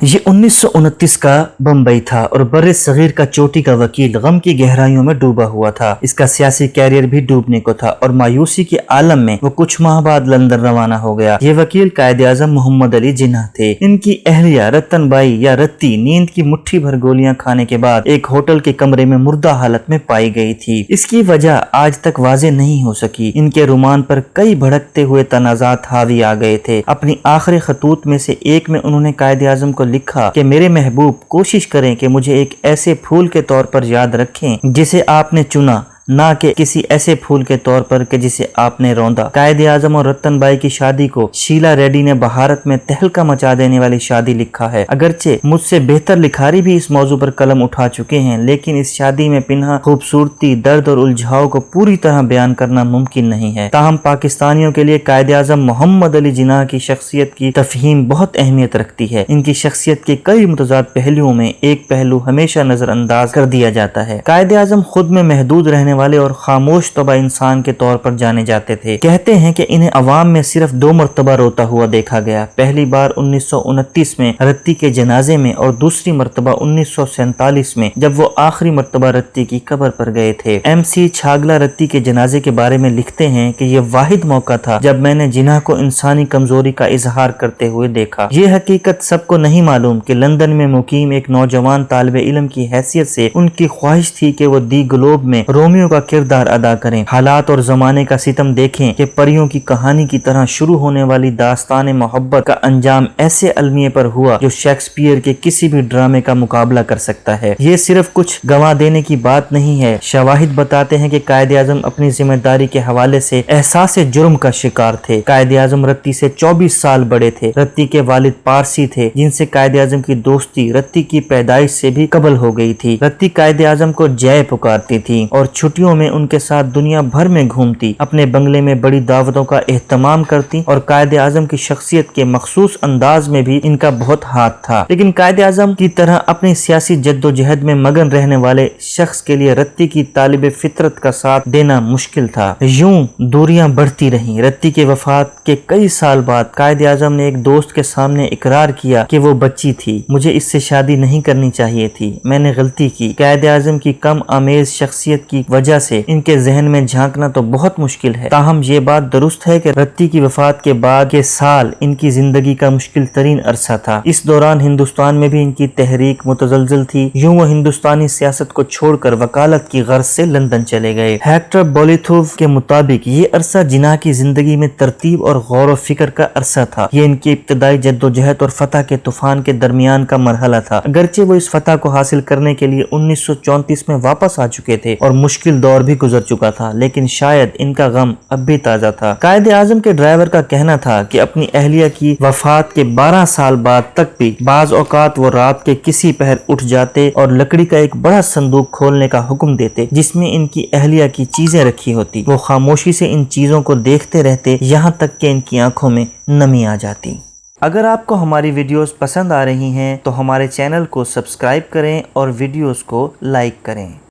ये 1929 का बम्बई था और बर्रे सगीर का चोटी का वकील गम की गहराइयों में डूबा हुआ था। इसका सियासी कैरियर भी डूबने को था और मायूसी के आलम में वो कुछ माह बाद लंदन रवाना हो गया। ये वकील कायदे आजम मोहम्मद अली जिन्ना थे। इनकी अहलिया रतन बाई या रत्ती नींद की मुट्ठी भर गोलियां खाने के बाद एक होटल के कमरे में मुर्दा हालत में पाई गई थी। इसकी वजह आज तक वाजे नहीं हो सकी। इनके रुमान पर कई भड़कते हुए तनाजात हावी आ गए थे। अपनी आखिरी खतूत में से एक में उन्होंने कायदे आजम को लिखा कि मेरे महबूब, कोशिश करें कि मुझे एक ऐसे फूल के तौर पर याद रखें जिसे आपने चुना, ना कि किसी ऐसे फूल के तौर पर कि जिसे आपने रौंदा। कायदे आजम और रतन बाई की शादी को शीला रेड्डी ने भारत में तहलका मचा देने वाली शादी लिखा है। अगरचे मुझसे बेहतर लिखारी भी इस मौजू पर कलम उठा चुके हैं, लेकिन इस शादी में पिन्हा खूबसूरती, दर्द और उलझाव को पूरी तरह बयान करना मुमकिन नहीं है। ताहम पाकिस्तानियों के लिए कायदे आजम मोहम्मद अली जिन्ना की शख्सियत की तफहीम बहुत अहमियत रखती है। इनकी शख्सियत के कई मुतजाद पहलुओं में एक पहलू हमेशा नजरअंदाज कर दिया जाता है। कायदे आजम खुद में महदूद रहने वाले और खामोश तबा इंसान के तौर पर जाने जाते थे। कहते हैं कि इन्हें अवाम में सिर्फ 2 मरतबा रोता हुआ देखा गया। पहली बार 1929 में रत्ती के जनाजे में और दूसरी मरतबा 1947 में जब वो आखिरी मरतबा रत्ती की कब्र पर गए थे। MC छागला रत्ती के जनाजे के बारे में लिखते हैं कि यह वाहिद मौका था जब मैंने जिन्ना को इंसानी कमजोरी का इजहार करते हुए देखा। ये हकीकत सबको नहीं मालूम कि लंदन में मुकीम एक नौजवान तालिबे इल्म की हैसियत से उनकी ख्वाहिश थी कि वो दी ग्लोब में रोमियो का किरदार अदा करें। हालात और जमाने का सितम देखें कि परियों की कहानी की तरह शुरू होने वाली दास्तान मोहब्बत का अंजाम ऐसे अलमिये पर हुआ जो शेक्सपियर के किसी भी ड्रामे का मुकाबला कर सकता है। ये सिर्फ कुछ गंवा देने की बात नहीं है। शवाहिद बताते हैं कि कायदे आजम अपनी जिम्मेदारी के हवाले से एहसास जुर्म का शिकार थे। कायदे आजम रत्ती से 24 साल बड़े थे। रत्ती के वालिद पारसी थे जिनसे कायदे आजम की दोस्ती रत्ती की पैदाइश से भी कबल हो गई थी। रत्ती कायदे आजम को जय पुकारती थी और छुट्टियों में उनके साथ दुनिया भर में घूमती, अपने बंगले में बड़ी दावतों का एहतमाम करती और कायदे आजम की शख्सियत के मखसूस अंदाज में भी इनका बहुत हाथ था। लेकिन कायदे आजम की तरह अपनी सियासी जद्दोजहद में मगन रहने वाले शख्स के लिए रत्ती की तालिबे फितरत का साथ देना मुश्किल था। यूं दूरियां बढ़ती रहीं। रत्ती के वफात के कई साल बाद कायदे आजम ने एक दोस्त के सामने इकरार किया कि वो बच्ची थी, मुझे इससे शादी नहीं करनी चाहिए थी, मैंने गलती की। कायदे आजम की कम आमेज शख्सियत की वजह से इनके जहन में झांकना तो बहुत मुश्किल है। ताहम ये बात दुरुस्त है कि रत्ती की वफात के बाद के साल इनकी जिंदगी का मुश्किल तरीन अरसा था। इस दौरान हिंदुस्तान में भी इनकी तहरीक मुतजलजल थी। यूं वो हिंदुस्तानी सियासत को छोड़कर वकालत की गर्ज से लंदन चले गए। हेक्टर बोलिथोव के मुताबिक ये अरसा जिन्ना की जिंदगी में तरतीब और गौर व फिक्र का अरसा था। ये इनकी इब्तदाई जद्दोजहद और फतह के तूफान के दरमियान का मरहला था। अगरचे वो इस फतह को हासिल करने के लिए 1934 में वापस आ चुके थे और मुश्किल दौर भी गुजर चुका था, लेकिन शायद इनका गम अब भी ताजा था। कायदे आजम के ड्राइवर का कहना था कि अपनी अहलिया की वफात के 12 साल बाद तक भी बाज औकात वो रात के किसी पहर उठ जाते और लकड़ी का एक बड़ा संदूक खोलने का हुक्म देते जिसमें इनकी अहलिया की चीजें रखी होती। वो खामोशी से इन चीजों को देखते रहते यहाँ तक कि इनकी आंखों में नमी आ जाती। अगर आपको हमारी वीडियोस पसंद आ रही हैं तो हमारे चैनल को सब्सक्राइब करें और वीडियोस को लाइक करें।